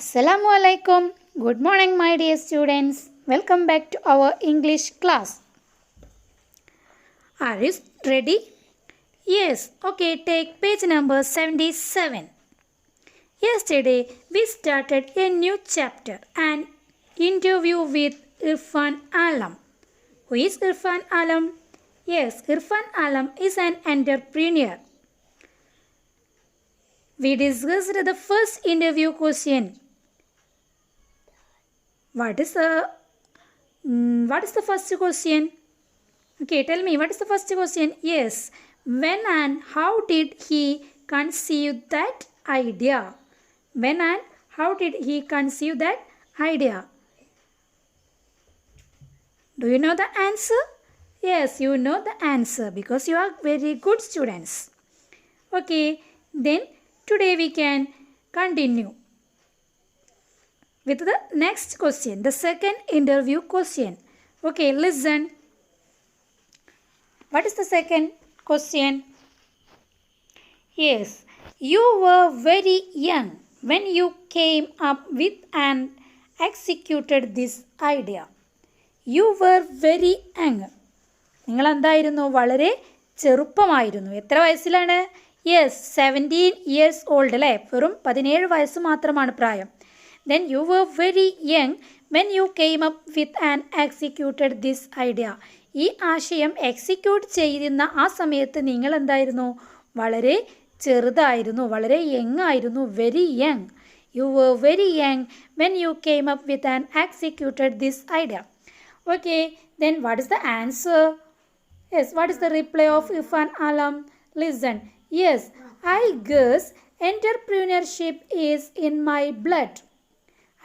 Assalamu alaikum. Good morning, my dear students. Welcome back to our English class. Are you ready? Yes. Okay, take page number 77. Yesterday, we started a new chapter, an interview with Irfan Alam. Who is Irfan Alam? Yes, Irfan Alam is an entrepreneur. We discussed the first interview question. What is the first question? Okay, tell me, what is the first question? Yes, when and how did he conceive that idea? When and how did he conceive that idea? Do you know the answer? Yes, you know the answer because you are very good students. Okay, then today we can continue with the next question, the second interview question. Okay, listen. What is the second question? Yes, you were very young when you came up with and executed this idea. You were very young. നിങ്ങൾ എന്തായിരുന്നു? വളരെ ചെറുപ്പമായിരുന്നു. എത്ര വയസ്സിലാണ്? Yes, 17 years old അല്ലേ? വെറും 17 വയസ്സ് മാത്രമാണ് പ്രായം. Then you were very young when you came up with and executed this idea. ഈ ആശയം എക്സിക്യൂട്ട് ചെയ്യുന്ന ആ സമയത്ത് നിങ്ങൾ എന്തായിരുന്നു? വളരെ ചെറുതായിരുന്നു, വളരെ യങ് ആയിരുന്നു. Very young. You were very young when you came up with and executed this idea. Okay, then what is the answer? Yes, what is the reply of Irfan Alam? Listen. Yes, I guess entrepreneurship is in my blood.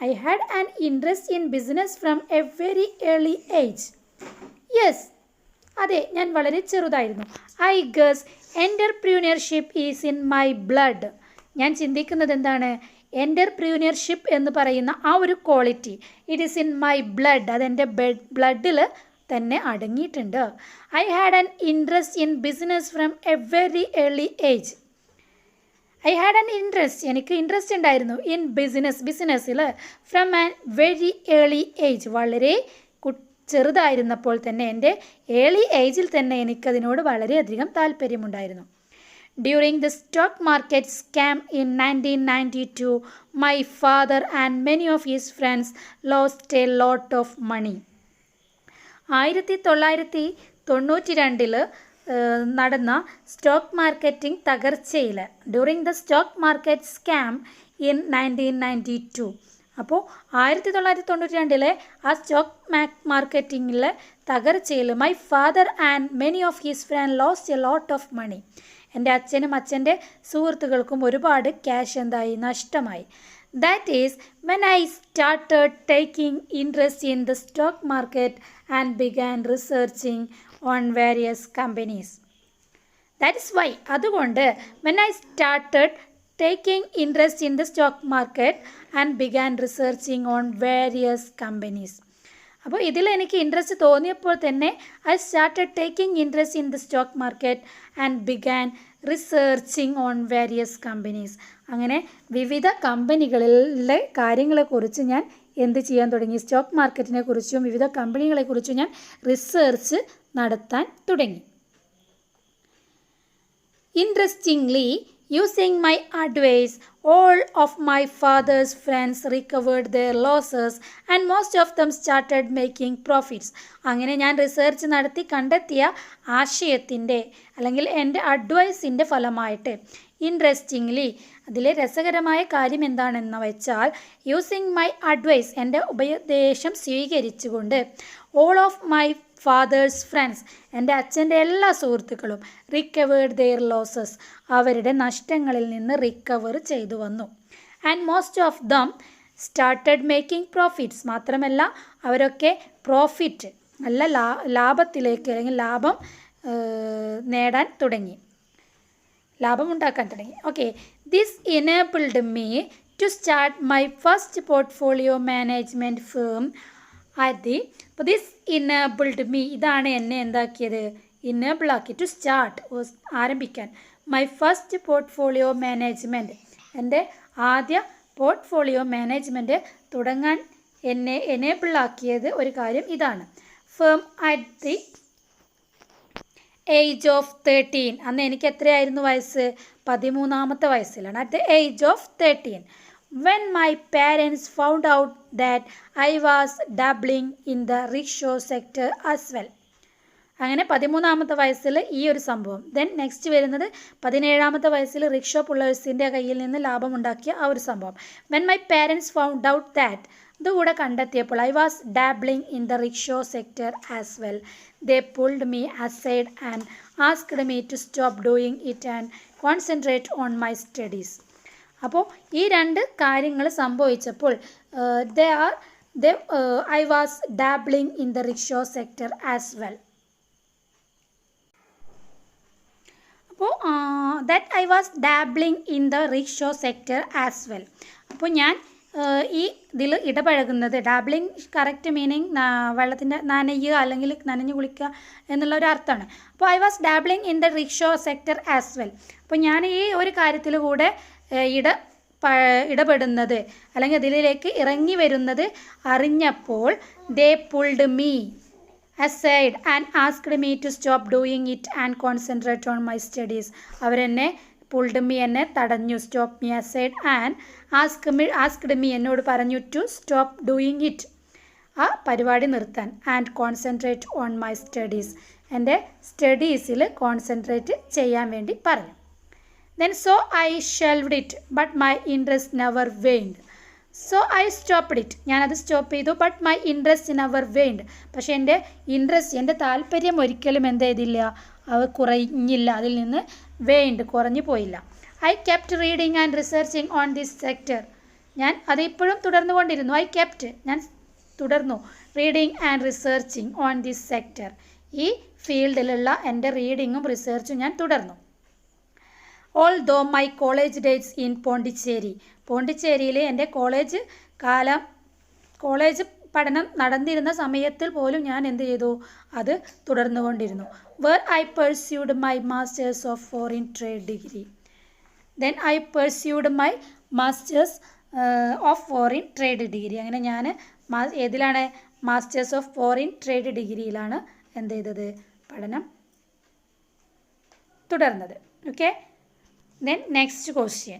I had an interest in business from a very early age. Yes, അതെ, ഞാൻ വളരെ ചെറുതായിരുന്നു. I guess entrepreneurship is in my blood. ഞാൻ ചിന്തിക്കുന്നത് എന്താണ്? entrepreneurship എന്ന് പറയുന്ന ആ ഒരു quality, it is in my blood, അതെൻ്റെ ബ്ലഡിൽ തന്നെ അടങ്ങിയിട്ടുണ്ട്. I had an interest in business from a very early age. I had an interest, എനിക്ക് ഇൻട്രസ്റ്റ് ഉണ്ടായിരുന്നു ഇൻ ബിസിനസ്സിൽ from an very early age, വളരെ ചെറുതായിരുന്നപ്പോൾ തന്നെ, എൻ്റെ ഏർലി ഏജിൽ തന്നെ എനിക്കതിനോട് വളരെയധികം താല്പര്യമുണ്ടായിരുന്നു. During the stock market scam in 1992 my father and many of his friends lost a lot of money. 1992 നടന്ന സ്റ്റോക്ക് മാർക്കറ്റിംഗ് തകർച്ചയിൽ, during the stock market scam in 1992, അപ്പോൾ 1992 ആ സ്റ്റോക്ക് മാർക്കറ്റിങ്ങിലെ തകർച്ചയിൽ my father and many of his friend lost a lot of money. എൻ്റെ അച്ഛനും അച്ഛൻ്റെ സുഹൃത്തുക്കൾക്കും ഒരുപാട് ക്യാഷ് എന്തായി? നഷ്ടമായി. That is when I started taking interest in the stock market and began researching on various companies. That is why, അതുകൊണ്ട് when I started taking interest in the stock market and began researching on various companies. അപ്പോൾ ഇതിൽ എനിക്ക് interest തോന്നിയപ്പോൾ തന്നെ I started taking interest in the stock market and began researching on various companies. അങ്ങനെ വിവിധ കമ്പനികളിലെ കാര്യങ്ങളെക്കുറിച്ച് ഞാൻ എന്ത് ചെയ്യാൻ തുടങ്ങി? സ്റ്റോക്ക് മാർക്കറ്റിനെ കുറിച്ചും വിവിധ കമ്പനികളെക്കുറിച്ചും ഞാൻ റിസർച്ച് നടത്താൻ തുടങ്ങി. Interestingly, using my advice, all of my father's friends recovered their losses and most of them started making profits. അങ്ങനെ ഞാൻ റിസർച്ച് നടത്തി കണ്ടെത്തിയ ആശയത്തിൻ്റെ അല്ലെങ്കിൽ എൻ്റെ അഡ്വൈസിൻ്റെ ഫലമായിട്ട്, ഇൻട്രസ്റ്റിംഗ്ലി, അതിലെ രസകരമായ കാര്യം എന്താണെന്ന് വെച്ചാൽ, യൂസിങ് മൈ അഡ്വൈസ്, എൻ്റെ ഉപദേശം സ്വീകരിച്ചുകൊണ്ട്, all of my fathers friends, എൻ്റെ അച്ഛൻ്റെ എല്ലാ സുഹൃത്തുക്കളും, റിക്കവേർഡ് ദെയർ ലോസസ്, അവരുടെ നഷ്ടങ്ങളിൽ നിന്ന് റിക്കവർ ചെയ്തു വന്നു. And most of them started making profits, മാത്രമല്ല അവരൊക്കെ പ്രോഫിറ്റ്, നല്ല ലാഭത്തിലേക്ക് അല്ലെങ്കിൽ ലാഭം നേടാൻ തുടങ്ങി, ലാഭമുണ്ടാക്കാൻ തുടങ്ങി. Okay, this enabled me to start my first portfolio management firm അപ്പോൾ ദിസ് ഇനേബിൾഡ് മീ, ഇതാണ് എന്നെ എന്താക്കിയത്? ഇനേബിളാക്കി. ടു സ്റ്റാർട്ട്, ആരംഭിക്കാൻ. മൈ ഫസ്റ്റ് പോർട്ട്ഫോളിയോ മാനേജ്മെൻറ്റ്, എൻ്റെ ആദ്യ പോർട്ട്ഫോളിയോ മാനേജ്മെൻറ്റ് തുടങ്ങാൻ എന്നെ എനേബിളാക്കിയത് ഒരു കാര്യം ഇതാണ്. Firm at the age of 13. അന്ന് എനിക്ക് എത്രയായിരുന്നു വയസ്സ്? 13ാമത്തെ വയസ്സിലാണ്. At the age of 13. When my parents found out that I was dabbling in the rickshaw sector as well. അങ്ങനെ 13ാമത്തെ വയസ്സിൽ ഈ ഒരു സംഭവം. ദെൻ നെക്സ്റ്റ് വരുന്നത് 17ാമത്തെ വയസ്സിൽ റിക്ഷോ പുള്ളേഴ്സിൻ്റെ കയ്യിൽ നിന്ന് ലാഭമുണ്ടാക്കിയ ആ ഒരു സംഭവം. When my parents found out that, ഇതുകൂടെ കണ്ടെത്തിയപ്പോൾ I was dabbling in the rickshaw sector as well. They pulled me aside and asked me to stop doing it and concentrate on my studies. അപ്പോൾ ഈ രണ്ട് കാര്യങ്ങൾ സംഭവിച്ചപ്പോൾ I was dabbling in the rickshaw sector as well. അപ്പോൾ that I was dabbling in the rickshaw sector as well. അപ്പോൾ ഞാൻ ഈ ഇതിൽ ഇടപഴകുന്നത്, ഡാബ്ലിംഗ് കറക്റ്റ് മീനിങ് വെള്ളത്തിൻ്റെ നനയുക അല്ലെങ്കിൽ നനഞ്ഞു കുളിക്കുക എന്നുള്ള ഒരു അർത്ഥമാണ്. അപ്പോൾ I was dabbling in the rickshaw sector as well. അപ്പോൾ ഞാൻ ഈ ഒരു കാര്യത്തിൽ കൂടെ ഇടപെടുന്നത് അല്ലെങ്കിൽ ഇതിലേക്ക് ഇറങ്ങി വരുന്നത് അറിഞ്ഞപ്പോൾ they pulled me aside and asked me to stop doing it and concentrate on my studies. അവരെന്നെ പുൾഡ് മീ, എന്നെ തടഞ്ഞു. Stop me aside and asked me എന്നോട് പറഞ്ഞു to stop doing it, ആ പരിപാടി നിർത്താൻ, and concentrate on my studies, എൻ്റെ സ്റ്റഡീസിൽ concentrate ചെയ്യാൻ വേണ്ടി പറഞ്ഞു. Then so I shelved it but my interest never waned. So I stopped it, ഞാനത് സ്റ്റോപ്പ് ചെയ്തു. ബട്ട് മൈ ഇൻട്രസ്റ്റ് നെവർ വെയിൻഡ്, പക്ഷേ എൻ്റെ താല്പര്യം ഒരിക്കലും എന്ത് ചെയ്തില്ല, അത് കുറഞ്ഞില്ല, അതിൽ നിന്ന് വെയിൻഡ് കുറഞ്ഞു പോയില്ല. I kept reading and researching on this sector, ഞാൻ അത് ഇപ്പോഴും തുടർന്നുകൊണ്ടിരുന്നു. ഞാൻ തുടർന്നു reading and researching on this sector, ഈ ഫീൽഡിലുള്ള എൻ്റെ റീഡിങ്ങും റിസർച്ചും ഞാൻ തുടർന്നു. Although my college dates in പോണ്ടിച്ചേരിയിൽ എൻ്റെ കോളേജ് പഠനം നടന്നിരുന്ന സമയത്തിൽ പോലും ഞാൻ എന്ത് ചെയ്തു, അത് തുടർന്നുകൊണ്ടിരുന്നു. Where I pursued my masters of foreign trade degree. Then I pursued my masters of foreign trade degree. അങ്ങനെ ഞാൻ ഏതിലാണ്? മാസ്റ്റേഴ്സ് ഓഫ് ഫോറിൻ ട്രേഡ് ഡിഗ്രിയിലാണ് എന്ത് ചെയ്തത്, പഠനം തുടർന്നത്. Okay. Then next question.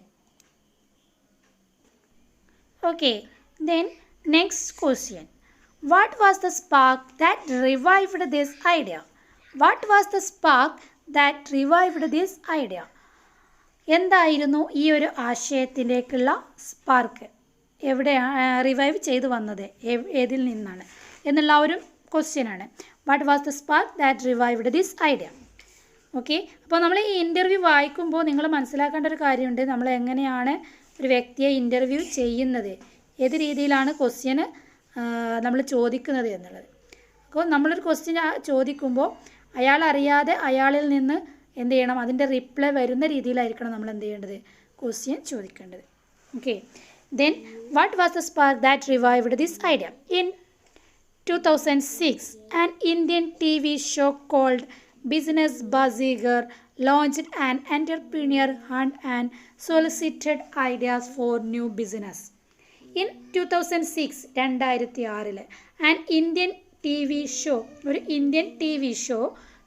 Okay, then next question. What was the spark that revived this idea? What was the spark that revived this idea? എന്തായിരുന്നു ഈ ഒരു ആശയത്തിലേക്കുള്ള സ്പാർക്ക്? എവിടെയാണ് റിവൈവ് ചെയ്തു വന്നത്, ഏതിൽ നിന്നാണ് എന്നുള്ള ഒരു ക്വസ്റ്റ്യനാണ്. What was the spark that revived this idea? Okay. അപ്പോൾ നമ്മൾ ഈ ഇൻ്റർവ്യൂ വായിക്കുമ്പോൾ നിങ്ങൾ മനസ്സിലാക്കേണ്ട ഒരു കാര്യമുണ്ട്, നമ്മൾ എങ്ങനെയാണ് ഒരു വ്യക്തിയെ ഇൻ്റർവ്യൂ ചെയ്യുന്നത്, ഏത് രീതിയിലാണ് ക്വസ്റ്റ്യന് നമ്മൾ ചോദിക്കുന്നത് എന്നുള്ളത്. അപ്പോൾ നമ്മളൊരു ക്വസ്റ്റ്യൻ ചോദിക്കുമ്പോൾ അയാൾ അറിയാതെ അയാളിൽ നിന്ന് എന്ത് ചെയ്യണം, അതിൻ്റെ റിപ്ലൈ വരുന്ന രീതിയിലായിരിക്കണം നമ്മൾ എന്ത് ചെയ്യേണ്ടത്, ക്വസ്റ്റ്യൻ ചോദിക്കേണ്ടത്. Okay. Then what was the spark that revived this idea? In 2006 an Indian TV show called Business Bazigar launched an entrepreneur hunt and solicited ideas for new business. In 2006, 2006, an Indian TV show, ഒരു Indian TV show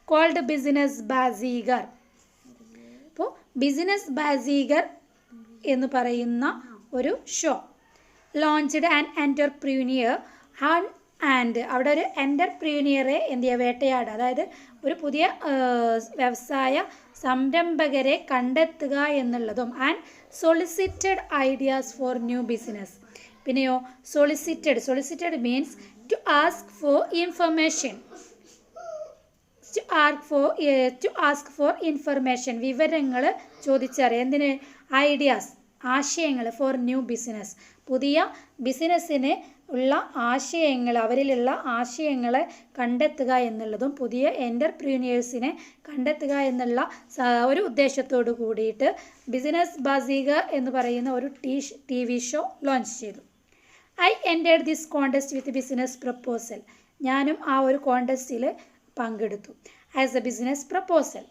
called Business Bazigar. അപ്പോൾ business Baazigar എന്ന് പറയുന്ന ഒരു show launched an എൻ്റർപ്രീനിയർ ഹൺ and, അവിടെ ഒരു എൻ്റർപ്രീനിയറെ എന്ത് ചെയ്യുക, വേട്ടയാടുക, അതായത് ഒരു പുതിയ വ്യവസായ സംരംഭകരെ കണ്ടെത്തുക എന്നുള്ളതും, and solicited ideas for new business. പിന്നെയോ solicited means to ask for information, വിവരങ്ങൾ ചോദിച്ചറിയാം. എന്തിന്? ഐഡിയാസ്, ആശയങ്ങൾ, ഫോർ ന്യൂ ബിസിനസ്, പുതിയ ബിസിനസ്സിന് ഉള്ള ആശയങ്ങൾ, അവരിലുള്ള ആശയങ്ങളെ കണ്ടെത്തുക എന്നുള്ളതും പുതിയ എൻ്റർപ്രീനിയേഴ്സിനെ കണ്ടെത്തുക എന്നുള്ള ഒരു ഉദ്ദേശത്തോടു കൂടിയിട്ട് ബിസിനസ് ബാസിഗർ എന്ന് പറയുന്ന ഒരു TV ഷോ ലോഞ്ച് ചെയ്തു. I entered this contest with business proposal, ഞാനും ആ ഒരു കോൺടെസ്റ്റിൽ പങ്കെടുത്തു ആസ് എ ബിസിനസ് പ്രപ്പോസൽ.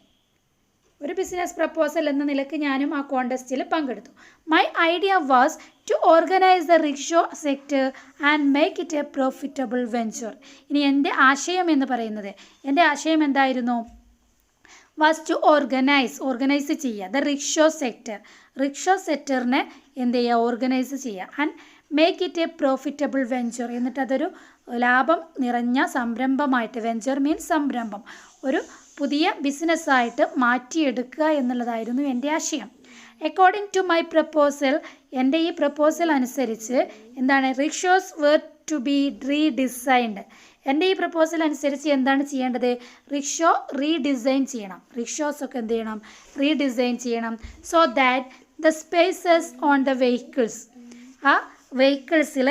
ഒരു ബിസിനസ് പ്രപ്പോസൽ എന്ന നിലയ്ക്ക് ഞാനും ആ കോൺടെസ്റ്റിൽ പങ്കെടുത്തു. My idea was to organise the rickshaw sector and make it a profitable venture. ഇനി എൻ്റെ ആശയം എന്ന് പറയുന്നത്, എൻ്റെ ആശയം എന്തായിരുന്നു? വാസ് ടു ഓർഗനൈസ് ചെയ്യുക ദ റിക്ഷോ സെക്ടറിനെ എന്ത് ചെയ്യുക? ഓർഗനൈസ് ചെയ്യുക. And make it a profitable venture, എന്നിട്ട് അതൊരു ലാഭം നിറഞ്ഞ സംരംഭമായിട്ട്, വെഞ്ചർ മീൻസ് സംരംഭം, ഒരു പുതിയ ബിസിനസ്സായിട്ട് മാറ്റിയെടുക്കുക എന്നുള്ളതായിരുന്നു എൻ്റെ ആശയം. അക്കോർഡിംഗ് ടു മൈ പ്രപ്പോസൽ, എൻ്റെ ഈ പ്രപ്പോസൽ അനുസരിച്ച് എന്താണ്? Rickshaws were to be redesigned. എൻ്റെ ഈ പ്രപ്പോസൽ അനുസരിച്ച് എന്താണ് ചെയ്യേണ്ടത്? റിക്ഷോ റീഡിസൈൻ ചെയ്യണം. റിക്ഷോസൊക്കെ എന്ത് ചെയ്യണം? റീഡിസൈൻ ചെയ്യണം. So that the spaces on the vehicles, ആ വെഹിക്കിൾസിൽ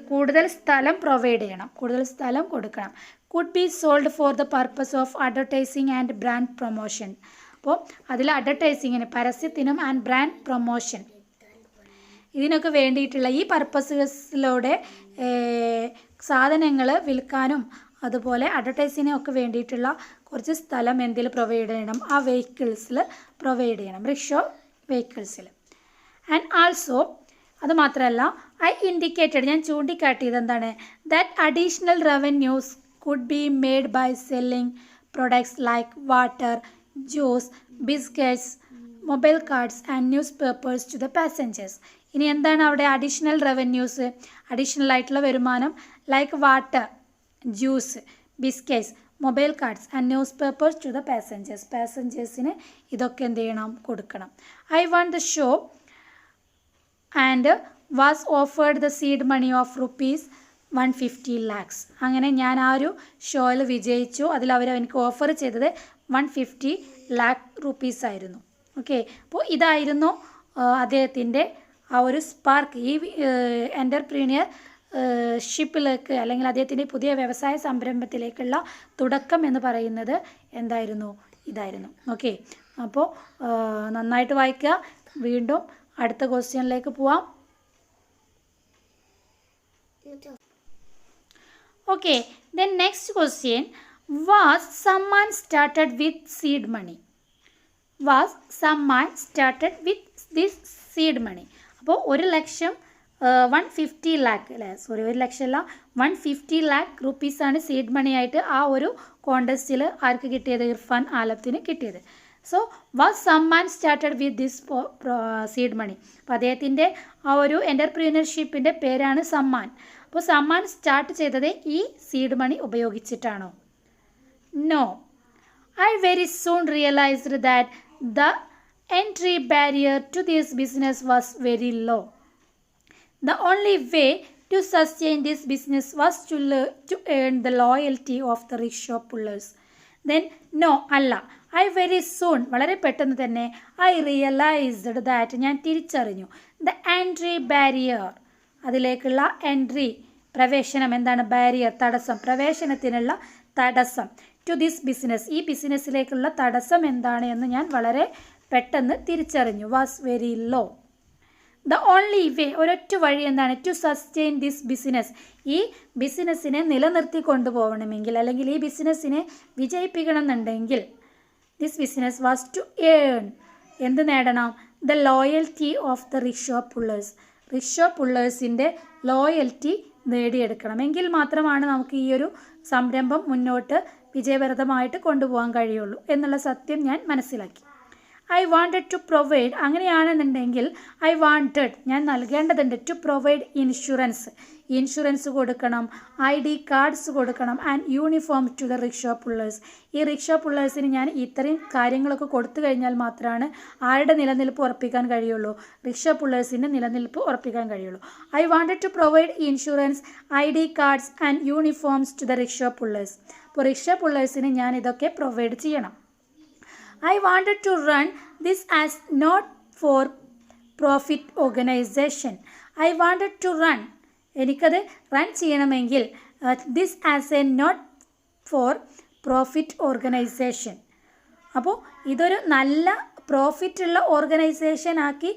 കൂടുതൽ സ്ഥലം പ്രൊവൈഡ് ചെയ്യണം, കൂടുതൽ സ്ഥലം കൊടുക്കണം. Could be sold for the purpose of advertising and brand promotion. അപ്പോൾ അതിൽ അഡ്വർടൈസിങ്ങിന്, പരസ്യത്തിനും ആൻഡ് ബ്രാൻഡ് പ്രൊമോഷൻ, ഇതിനൊക്കെ വേണ്ടിയിട്ടുള്ള ഈ പർപ്പസസിലൂടെ സാധനങ്ങൾ വിൽക്കാനും അതുപോലെ അഡ്വർടൈസിങ്ങിനും ഒക്കെ വേണ്ടിയിട്ടുള്ള കുറച്ച് സ്ഥലം എന്തിൽ പ്രൊവൈഡ് ചെയ്യണം? ആ വെഹിക്കിൾസിൽ പ്രൊവൈഡ് ചെയ്യണം, റിക്ഷോ വെഹിക്കിൾസിൽ. ആൻഡ് ആൾസോ, അത് മാത്രമല്ല, ഐ ഇൻഡിക്കേറ്റഡ്, ഞാൻ ചൂണ്ടിക്കാട്ടിയത് എന്താണ്? That additional revenues could be made by selling products like water, juice, biscuits, mobile cards and news papers to the passengers. ഇനി എന്താണ് അവിടെ അഡീഷണൽ റവന്യൂസ്? അഡീഷണൽ ആയിട്ടുള്ള വരുമാനം, like water, juice, biscuits, mobile cards and news papers to the passengers. പാസഞ്ചേഴ്സിന് ഇതൊക്കെ എന്ത് ചെയ്യണം? കൊടുക്കണം. I want the show and was offered the seed money of ₹150 lakhs. അങ്ങനെ ഞാൻ ആ ഒരു ഷോയിൽ വിജയിച്ചു. അതിൽ എനിക്ക് ഓഫർ ചെയ്തത് ₹150 lakh ആയിരുന്നു. ഓക്കെ, അപ്പോൾ ഇതായിരുന്നു അദ്ദേഹത്തിൻ്റെ ആ ഒരു സ്പാർക്ക്, ഈ എൻ്റർപ്രീനിയർ ഷിപ്പിലേക്ക് അല്ലെങ്കിൽ അദ്ദേഹത്തിൻ്റെ പുതിയ വ്യവസായ സംരംഭത്തിലേക്കുള്ള തുടക്കം എന്ന് പറയുന്നത് എന്തായിരുന്നു? ഇതായിരുന്നു. ഓക്കെ, അപ്പോൾ നന്നായിട്ട് വായിക്കുക. വീണ്ടും അടുത്ത ക്വസ്റ്റ്യനിലേക്ക് പോവാം. Okay, then next question, was Samman started with seed money? Was Samman started with this seed money? അപ്പോൾ 1,00,000 150 lakh അല്ലേ, സോറി 1,00,000 അല്ല, 150 lakh ആണ് സീഡ് മണി ആയിട്ട് ആ ഒരു കോൺടെസ്റ്റിൽ ആർക്ക് കിട്ടിയത്? ഇർഫാൻ ആലത്തിന് കിട്ടിയത്. So was Sammaan started with this seed money. അപ്പോൾ അദ്ദേഹത്തിൻ്റെ ആ ഒരു എൻ്റർപ്രീനർഷിപ്പിൻ്റെ പേരാണ് സമ്മാൻ. അപ്പോൾ സമ്മാൻ സ്റ്റാർട്ട് ചെയ്തത് ഈ സീഡ് മണി ഉപയോഗിച്ചിട്ടാണോ? No. I very soon realised that the entry barrier to this business was very low. The only way to sustain this business was to earn the loyalty of the rickshaw pullers. Then no, അല്ല. I very soon, വളരെ പെട്ടെന്ന് തന്നെ, I realized that, ഞാൻ തിരിച്ചറിഞ്ഞു, the entry barrier, അതിലേക്കുള്ള entry, പ്രവേശനം എന്താണ്? Barrier, തടസ്സം, പ്രവേശനത്തിനുള്ള തടസ്സം. ടു ദിസ് ബിസിനസ്, ഈ ബിസിനസ്സിലേക്കുള്ള തടസ്സം എന്താണ് എന്ന് ഞാൻ വളരെ പെട്ടെന്ന് തിരിച്ചറിഞ്ഞു. Was very low. The only way, ഒരൊറ്റ വഴി എന്താണ്? ടു സസ്റ്റെയിൻ ദിസ് ബിസിനസ്, ഈ ബിസിനസ്സിനെ നിലനിർത്തി കൊണ്ടുപോകണമെങ്കിൽ അല്ലെങ്കിൽ ഈ ബിസിനസ്സിനെ വിജയിപ്പിക്കണം എന്നുണ്ടെങ്കിൽ, this business was to earn, എന്ത് നേടണം? The loyalty of the rickshaw pullers, rickshaw പുള്ളേഴ്സിൻ്റെ ലോയൽറ്റി നേടിയെടുക്കണം. എങ്കിൽ മാത്രമാണ് നമുക്ക് ഈ ഒരു സംരംഭം മുന്നോട്ട് വിജയപ്രദമായിട്ട് കൊണ്ടുപോകാൻ കഴിയുള്ളൂ എന്നുള്ള സത്യം ഞാൻ മനസ്സിലാക്കി. ഐ വാണ്ടഡ് ടു പ്രൊവൈഡ്, അങ്ങനെയാണെന്നുണ്ടെങ്കിൽ ഐ വാണ്ടഡ്, ഞാൻ നൽകേണ്ടതുണ്ട്, ടു പ്രൊവൈഡ് ഇൻഷുറൻസ് കൊടുക്കണം, ID കാർഡ്സ് കൊടുക്കണം, and uniform to the rickshaw pullers. ഈ റിക്ഷോ പുള്ളേഴ്സിന് ഞാൻ ഇത്രയും കാര്യങ്ങളൊക്കെ കൊടുത്തു കഴിഞ്ഞാൽ മാത്രമാണ് ആരുടെ നിലനിൽപ്പ് ഉറപ്പിക്കാൻ കഴിയുള്ളൂ? റിക്ഷോ പുള്ളേഴ്സിൻ്റെ നിലനിൽപ്പ് ഉറപ്പിക്കാൻ കഴിയുള്ളൂ. I wanted to provide insurance, ID cards and uniforms to the rickshaw pullers. അപ്പോൾ റിക്ഷോ പുള്ളേഴ്സിന് ഞാൻ ഇതൊക്കെ പ്രൊവൈഡ് ചെയ്യണം. I wanted to run this as not for profit organization. I wanted to run, എനിക്കത് റൺ ചെയ്യണമെങ്കിൽ this as a not for profit organization. അപ്പോൾ ഇതൊരു നല്ല പ്രോഫിറ്റുള്ള ഓർഗനൈസേഷൻ ആക്കി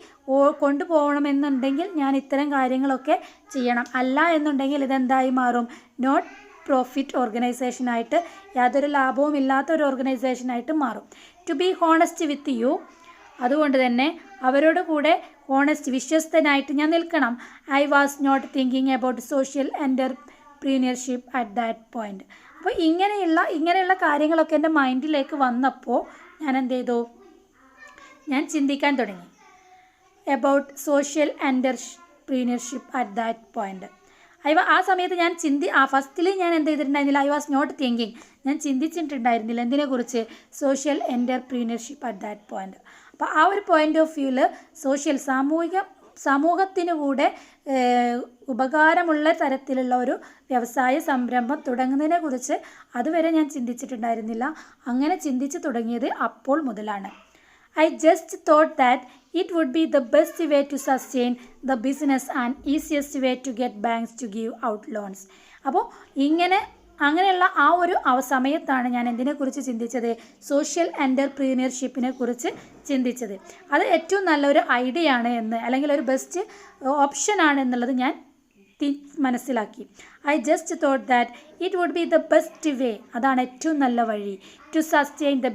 കൊണ്ടുപോകണമെന്നുണ്ടെങ്കിൽ ഞാൻ ഇത്തരം കാര്യങ്ങളൊക്കെ ചെയ്യണം. അല്ല എന്നുണ്ടെങ്കിൽ ഇതെന്തായി മാറും? നോട്ട് പ്രോഫിറ്റ് ഓർഗനൈസേഷനായിട്ട്, യാതൊരു ലാഭവും ഇല്ലാത്ത ഒരു ഓർഗനൈസേഷനായിട്ട് മാറും. To be honest with you, അതുകൊണ്ട് തന്നെ അവരോട് കൂടെ ഹോണസ്റ്റ് വിശ്വസ്തനായിട്ട് ഞാൻ നിൽക്കണം. I was not thinking about social entrepreneurship at that point. അപ്പോൾ ഇങ്ങനെയുള്ള കാര്യങ്ങളൊക്കെ എൻ്റെ മൈൻഡിലേക്ക് വന്നപ്പോൾ ഞാൻ എന്ത് ചെയ്തു, ഞാൻ ചിന്തിക്കാൻ തുടങ്ങി. About social entrepreneurship at that point. ആ സമയത്ത് ഞാൻ ഫസ്റ്റിൽ ഞാൻ എന്ത് ചെയ്തിട്ടുണ്ടായിരുന്നില്ല, ഐ വാസ് നോട്ട് തിങ്കിങ്, ഞാൻ ചിന്തിച്ചിട്ടുണ്ടായിരുന്നില്ല എന്തിനെക്കുറിച്ച്, social entrepreneurship at that point. അപ്പോൾ ആ ഒരു പോയിന്റ് ഓഫ് വ്യൂവിൽ സമൂഹത്തിന് കൂടെ ഉപകാരമുള്ള തരത്തിലുള്ള ഒരു വ്യവസായ സംരംഭം തുടങ്ങുന്നതിനെ കുറിച്ച് അതുവരെ ഞാൻ ചിന്തിച്ചിട്ടുണ്ടായിരുന്നില്ല. അങ്ങനെ ചിന്തിച്ച് തുടങ്ങിയത് അപ്പോൾ മുതലാണ്. I just thought that it would be the best way to sustain the business and easiest way to get banks to give out loans. അപ്പോൾ അങ്ങനെയുള്ള ആ ഒരു സമയത്താണ് ഞാൻ എന്തിനെക്കുറിച്ച് ചിന്തിച്ചത്, സോഷ്യൽ എൻ്റർപ്രീനിയർഷിപ്പിനെ കുറിച്ച് ചിന്തിച്ചത്. അത് ഏറ്റവും നല്ലൊരു ഐഡിയ ആണ് എന്ന്, അല്ലെങ്കിൽ ഒരു ബെസ്റ്റ് ഓപ്ഷനാണ് എന്നുള്ളത് ഞാൻ മനസ്സിലാക്കി. I just thought that it would be the best way, അതാണ് ഏറ്റവും നല്ല വഴി, ടു സസ്റ്റെയിൻ ദ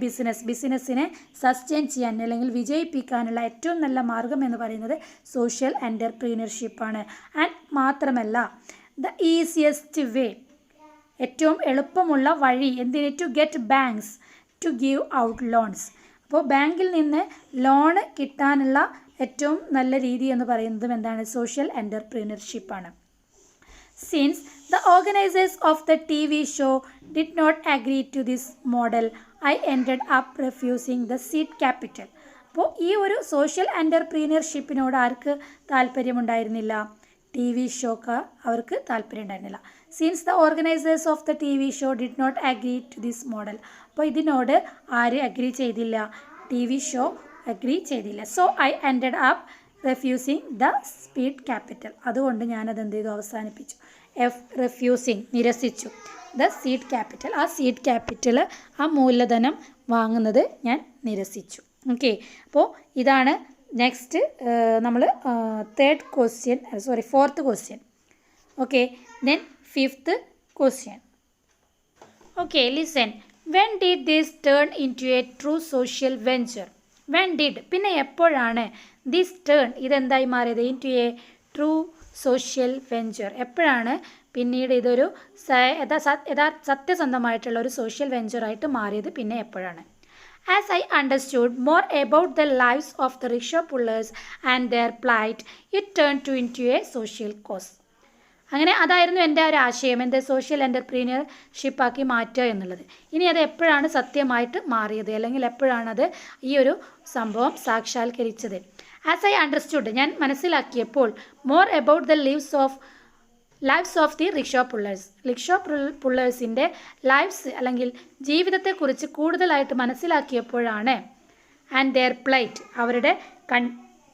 ബിസിനസ്സിനെ സസ്റ്റെയിൻ ചെയ്യാൻ അല്ലെങ്കിൽ വിജയിപ്പിക്കാനുള്ള ഏറ്റവും നല്ല മാർഗം എന്ന് പറയുന്നത് സോഷ്യൽ എൻ്റർപ്രീനിയർഷിപ്പാണ്. ആൻഡ് മാത്രമല്ല ദ ഈസിയസ്റ്റ് വേ, ഏറ്റവും എളുപ്പമുള്ള വഴി എന്തിന്, to get banks to give out loans. അപ്പോൾ ബാങ്കിൽ നിന്ന് ലോണ് കിട്ടാനുള്ള ഏറ്റവും നല്ല രീതി എന്ന് പറയുന്നതും എന്താണ്, social എൻ്റർപ്രീനിയർഷിപ്പാണ്. Since the organizers of the TV show did not agree to this model, I ended up refusing the seed capital. അപ്പോൾ ഈ ഒരു സോഷ്യൽ എൻ്റർപ്രീനിയർഷിപ്പിനോട് ആർക്ക് താല്പര്യമുണ്ടായിരുന്നില്ല, ടി വി ഷോക്ക് അവർക്ക് താല്പര്യം ഉണ്ടായിരുന്നില്ല. Since the organisers of the T V show did not agree to this model, അപ്പോൾ ഇതിനോട് ആര് അഗ്രി ചെയ്തില്ല, ടി വി ഷോ അഗ്രി ചെയ്തില്ല. So I ended up refusing the seed capital, അതുകൊണ്ട് ഞാനത് എന്ത് ചെയ്തു, അവസാനിപ്പിച്ചു. റെഫ്യൂസിങ് നിരസിച്ചു, ദ സീഡ് ക്യാപിറ്റൽ, ആ സീഡ് ക്യാപിറ്റൽ, ആ മൂലധനം വാങ്ങുന്നത് ഞാൻ നിരസിച്ചു. ഓക്കെ, അപ്പോൾ ഇതാണ് നെക്സ്റ്റ് നമ്മൾ fourth question. Okay, then fifth question. Okay, listen. When did this turn into a true social venture? When did, പിന്നെ എപ്പോഴാണ് ദിസ് ടേൺ, ഇതെന്തായി മാറിയത്, into a true social venture, എപ്പോഴാണ് പിന്നീട് ഇതൊരു സത്യസന്ധമായിട്ടുള്ള ഒരു സോഷ്യൽ വെഞ്ചറായിട്ട് മാറിയത്, പിന്നെ എപ്പോഴാണ്? As I understood more about the lives of the rickshaw pullers and their plight, it turn into a social cause. അങ്ങനെ അതായിരുന്നു എൻ്റെ ഒരു ആശയം, എൻ്റെ സോഷ്യൽ എൻ്റർപ്രീനിയർഷിപ്പാക്കി മാറ്റുക എന്നുള്ളത്. ഇനി അത് എപ്പോഴാണ് സത്യമായിട്ട് മാറിയത്, അല്ലെങ്കിൽ എപ്പോഴാണത് ഈ ഒരു സംഭവം സാക്ഷാത്കരിച്ചത്? ആസ് ഐ അണ്ടർസ്റ്റുഡ്, ഞാൻ മനസ്സിലാക്കിയപ്പോൾ, more about the lives of the rickshaw പുള്ളേഴ്സിൻ്റെ ലൈവ്സ് അല്ലെങ്കിൽ ജീവിതത്തെക്കുറിച്ച് കൂടുതലായിട്ട് മനസ്സിലാക്കിയപ്പോഴാണ്, ആൻഡ് ദെയർ പ്ലൈറ്റ്, അവരുടെ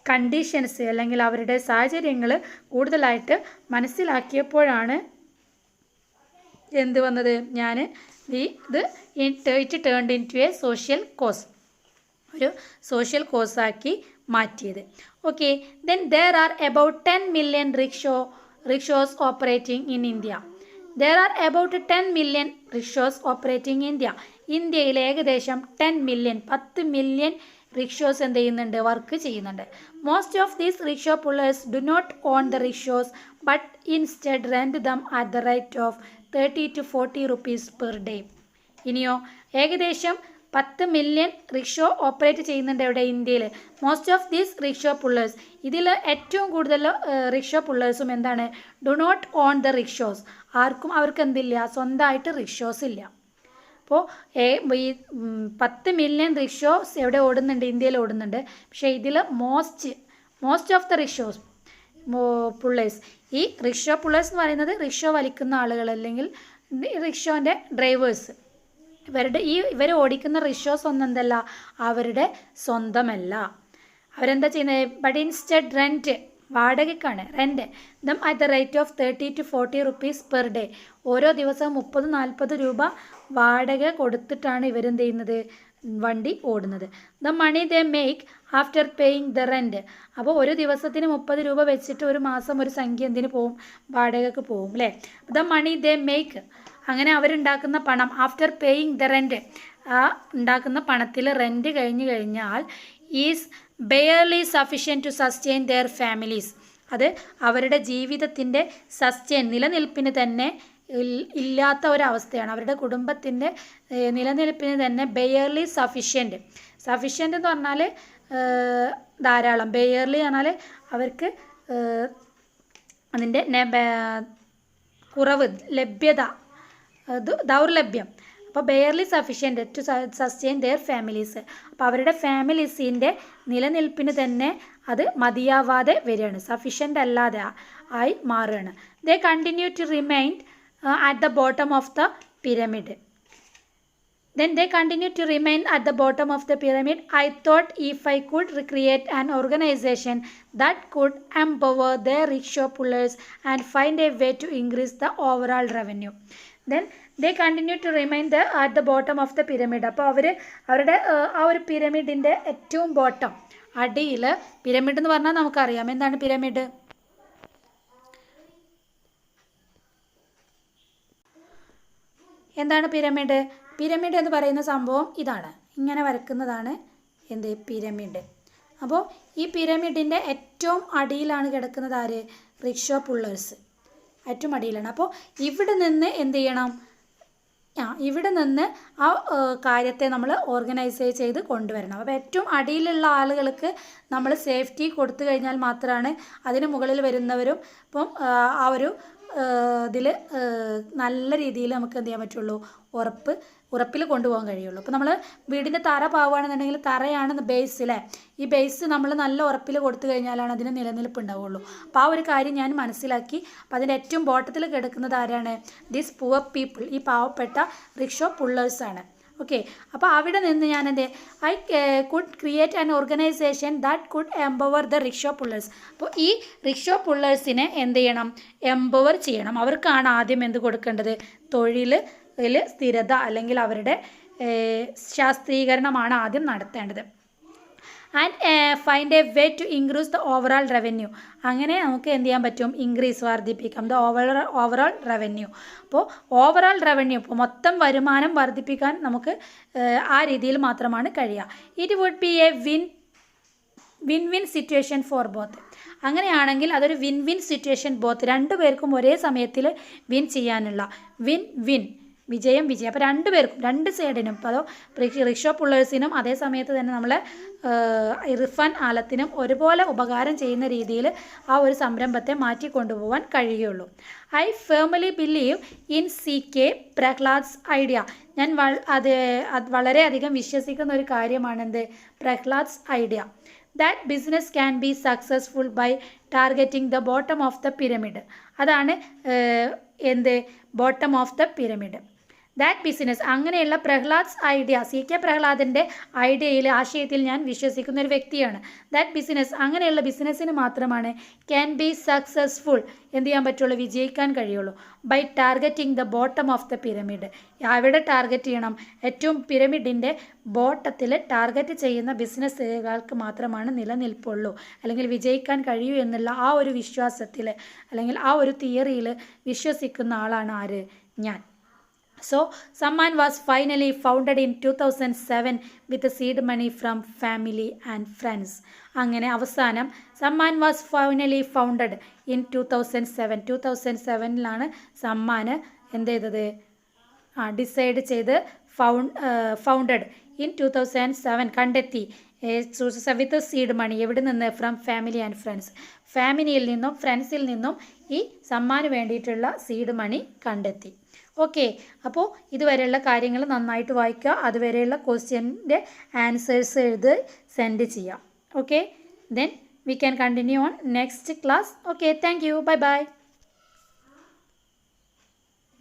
കണ്ടീഷൻസ് അല്ലെങ്കിൽ അവരുടെ സാഹചര്യങ്ങൾ കൂടുതലായിട്ട് മനസ്സിലാക്കിയപ്പോഴാണ് എന്ത് വന്നത്, ഞാൻ it turned into a social cause, ഒരു സോഷ്യൽ കോസാക്കി മാറ്റിയത്. Okay, then there are about 10 million rickshaws operating in India. There are about 10 million rickshaws operating in India. ഇന്ത്യയിൽ ഏകദേശം 10 മില്യൺ റിക്ഷോസ് എന്ത് ചെയ്യുന്നുണ്ട്, വർക്ക് ചെയ്യുന്നുണ്ട്. Most of these rickshaw pullers do not own the rickshaws but instead rent them at the rate of 30 to 40 rupees per day. ഇനിയോ ഏകദേശം 10 million rickshaw operate ചെയ്യുന്നുണ്ട് ഇവിടെ ഇന്ത്യയിൽ. Most of these rickshaw pullers, ഇതിൽ ഏറ്റവും കൂടുതൽ rickshaw പുള്ളേഴ്സും എന്താണ്, do not own the rickshaws, അവർക്ക് എന്തില്ല, സ്വന്തമായിട്ട് റിക്ഷോസ് ഇല്ല. അപ്പോൾ ഈ 10 മില്യൺ റിക്ഷോസ് എവിടെ ഓടുന്നുണ്ട്, ഇന്ത്യയിൽ ഓടുന്നുണ്ട്. പക്ഷേ ഇതിൽ most of the rickshaws pullers, ഈ റിക്ഷോ പുള്ളേഴ്സ് എന്ന് പറയുന്നത് റിക്ഷോ വലിക്കുന്ന ആളുകൾ അല്ലെങ്കിൽ റിക്ഷോൻ്റെ ഡ്രൈവേഴ്സ്, ഇവർ ഓടിക്കുന്ന റിക്ഷോസ് ഒന്നും എന്തല്ല, അവരുടെ സ്വന്തമല്ല. അവരെന്താ ചെയ്യുന്നത്, ബട്ട് ഇൻസ്റ്റെഡ് റെൻറ്റ്, വാടകയ്ക്കാണ്, rent them at the rate of 30 to 40 rupees per day. ഓരോ ദിവസവും 30-40 രൂപ വാടക കൊടുത്തിട്ടാണ് ഇവരെന്ത് ചെയ്യുന്നത്, വണ്ടി ഓടുന്നത്. The money they make after paying the rent, അപ്പോൾ ഒരു ദിവസത്തിന് 30 രൂപ വെച്ചിട്ട് ഒരു മാസം ഒരു സംഖ്യ എന്തിന് പോവും, വാടകയ്ക്ക് പോവും അല്ലേ. ദ മണി ദേ മേക്ക്, അങ്ങനെ അവരുണ്ടാക്കുന്ന പണം ആഫ്റ്റർ പേയിങ് ദ റെൻറ്റ്, ആ ഉണ്ടാക്കുന്ന പണത്തിൽ റെൻറ്റ് കഴിഞ്ഞ് കഴിഞ്ഞാൽ is barely sufficient to sustain their families, അത് അവരുടെ ജീവിതത്തിൻ്റെ നിലനിൽപ്പിന് തന്നെ ഇല്ലാത്ത ഒരവസ്ഥയാണ്. അവരുടെ കുടുംബത്തിൻ്റെ നിലനിൽപ്പിന് തന്നെ ബെയർലി സഫിഷ്യൻറ്റ് എന്ന് പറഞ്ഞാൽ ധാരാളം, ബെയർലി പറഞ്ഞാൽ അവർക്ക് അതിൻ്റെ കുറവ്, ലഭ്യത, ദൗർലഭ്യം. അപ്പോൾ barely sufficient to sustain their families, അപ്പോൾ അവരുടെ ഫാമിലീസിൻ്റെ നിലനിൽപ്പിന് തന്നെ അത് മതിയാവാതെ വരികയാണ്, സഫിഷ്യൻ്റ് അല്ലാതെ ആയി മാറുകയാണ്. They continue to remain at the bottom of the pyramid. Then they continue to remain at the bottom of the pyramid. I thought if I could recreate an organization that could empower their rickshaw pullers and find a way to increase the overall revenue. Then they continue to remain there at the bottom of the pyramid. അപ്പോൾ അവരുടെ ആ ഒരു പിരമിഡിൻ്റെ ഏറ്റവും bottom, അടിയിൽ, pyramid എന്ന് പറഞ്ഞാൽ നമുക്കറിയാം എന്താണ് പിരമിഡ്. എന്താണ് പിരമിഡ്? പിരമിഡ് എന്ന് പറയുന്ന സംഭവം ഇതാണ്, ഇങ്ങനെ വരക്കുന്നതാണ് എന്ത്, പിരമിഡ്. അപ്പോൾ ഈ പിരമിഡിൻ്റെ ഏറ്റവും അടിയിലാണ് കിടക്കുന്നത് ആര്? റിക്ഷോ പുള്ളേഴ്സ്, ഏറ്റവും അടിയിലാണ്. അപ്പോൾ ഇവിടെ നിന്ന് എന്ത് ചെയ്യണം? ഇവിടെ നിന്ന് ആ കാര്യത്തെ നമ്മൾ ഓർഗനൈസ് ചെയ്ത് കൊണ്ടുവരണം. അപ്പോൾ ഏറ്റവും അടിയിലുള്ള ആളുകൾക്ക് നമ്മൾ സേഫ്റ്റി കൊടുത്തു കഴിഞ്ഞാൽ മാത്രമാണ് അതിന് മുകളിൽ വരുന്നവരും ഇപ്പം ആ ഒരു ഇതിൽ നല്ല രീതിയിൽ നമുക്ക് എന്ത് ചെയ്യാൻ പറ്റുള്ളൂ, ഉറപ്പിൽ കൊണ്ടുപോകാൻ കഴിയുള്ളൂ. അപ്പോൾ നമ്മൾ വീടിൻ്റെ തറ പാവുകയാണെന്നുണ്ടെങ്കിൽ തറയാണ് ബേസ് അല്ലേ, ഈ ബേസ് നമ്മൾ നല്ല ഉറപ്പിൽ കൊടുത്തു കഴിഞ്ഞാലാണ് അതിന് നിലനിൽപ്പ് ഉണ്ടാവുള്ളൂ. അപ്പോൾ ആ ഒരു കാര്യം ഞാൻ മനസ്സിലാക്കി. അപ്പോൾ അതിൻ്റെ ഏറ്റവും ബോട്ടത്തിൽ കിടക്കുന്നത് ആരാണ്? ദിസ് പുവർ പീപ്പിൾ, ഈ പാവപ്പെട്ട റിക്ഷോ പുള്ളേഴ്സാണ്. ഓക്കെ, അപ്പോൾ അവിടെ നിന്ന് ഞാൻ I could create an organisation that could empower the rickshaw pullers. അപ്പോൾ ഈ റിക്ഷോ പുള്ളേഴ്സിനെ എന്ത് ചെയ്യണം? എംപവർ ചെയ്യണം. അവർക്കാണ് ആദ്യം എന്ത് കൊടുക്കേണ്ടത്? തൊഴിലിൽ സ്ഥിരത അല്ലെങ്കിൽ അവരുടെ ശാസ്ത്രീകരണമാണ് ആദ്യം നടത്തേണ്ടത്. And find a way to increase the overall revenue. അങ്ങനെ നമുക്ക് എന്ത് ചെയ്യാൻ പറ്റും? വർദ്ധിപ്പിക്കാം ദ ഓവറോൾ റവന്യൂ. അപ്പോൾ ഓവറോൾ റവന്യൂ, ഇപ്പോൾ മൊത്തം വരുമാനം വർദ്ധിപ്പിക്കാൻ നമുക്ക് ആ രീതിയിൽ മാത്രമാണ് കഴിയുക. It would be a win situation for both. അങ്ങനെയാണെങ്കിൽ അതൊരു വിൻ സിറ്റുവേഷൻ ബോത്ത്, രണ്ടുപേർക്കും ഒരേ സമയത്തിൽ വിൻ ചെയ്യാനുള്ള വിജയം. അപ്പോൾ രണ്ടുപേർക്കും, രണ്ട് സൈഡിനും, അപ്പോൾ അതോ റിക്ഷോ പുള്ളേഴ്സിനും അതേ സമയത്ത് തന്നെ നമ്മളെ ഇർഫാൻ ആലത്തിനും ഒരുപോലെ ഉപകാരം ചെയ്യുന്ന രീതിയിൽ ആ ഒരു സംരംഭത്തെ മാറ്റിക്കൊണ്ടുപോകാൻ കഴിയുള്ളൂ. I firmly believe in CK Prahalad's idea. ഞാൻ വളരെയധികം വിശ്വസിക്കുന്ന ഒരു കാര്യമാണെന്ത്? Prahalad's idea. That business can be successful by targeting the bottom of the pyramid. അതാണ് എന്ത്? Bottom of the pyramid. That business, അങ്ങനെയുള്ള പ്രഹ്ലാദ്സ് ഐഡിയ, CK പ്രഹ്ലാദിൻ്റെ ഐഡിയയിൽ, ആശയത്തിൽ ഞാൻ വിശ്വസിക്കുന്ന ഒരു വ്യക്തിയാണ്. ദാറ്റ് ബിസിനസ്, അങ്ങനെയുള്ള ബിസിനസ്സിന് മാത്രമാണ് ക്യാൻ ബി സക്സസ്ഫുൾ, എന്ത് ചെയ്യാൻ പറ്റുള്ളൂ? വിജയിക്കാൻ കഴിയുള്ളൂ. By targeting the bottom of the pyramid. അവിടെ ടാർഗറ്റ് ചെയ്യണം? ഏറ്റവും പിരമിഡിൻ്റെ ബോട്ടത്തിൽ ടാർഗറ്റ് ചെയ്യുന്ന ബിസിനസ്സുകൾക്ക് മാത്രമാണ് നിലനിൽപ്പുള്ളൂ, അല്ലെങ്കിൽ വിജയിക്കാൻ കഴിയൂ എന്നുള്ള ആ ഒരു വിശ്വാസത്തിൽ അല്ലെങ്കിൽ ആ ഒരു തിയറിയിൽ വിശ്വസിക്കുന്ന ആളാണ് ആര്? ഞാൻ. So, Sammaan was finally founded in 2007 with the seed money from family and friends. അങ്ങനെ അവസാനം Samman was finally founded in 2007. 2007 Samman എന്ത് ചെയ്തത്? ഡിസൈഡ് ചെയ്ത് ഫൗണ്ടഡ് ഇൻ 2007 കണ്ടെത്തി വിത്ത് സീഡ് മണി. എവിടെ നിന്ന്? From family and friends. ഫാമിലിയിൽ നിന്നും ഫ്രണ്ട്സിൽ നിന്നും ഈ സമ്മാന് വേണ്ടിയിട്ടുള്ള സീഡ് മണി കണ്ടെത്തി. ഓക്കെ, അപ്പോൾ ഇതുവരെയുള്ള കാര്യങ്ങൾ നന്നായിട്ട് വായിക്കുക. അതുവരെയുള്ള ക്വസ്റ്റ്യൻ്റെ ആൻസേഴ്സ് എഴുതി സെൻഡ് ചെയ്യാം. Okay, then we can continue on next class. Okay, thank you, bye bye.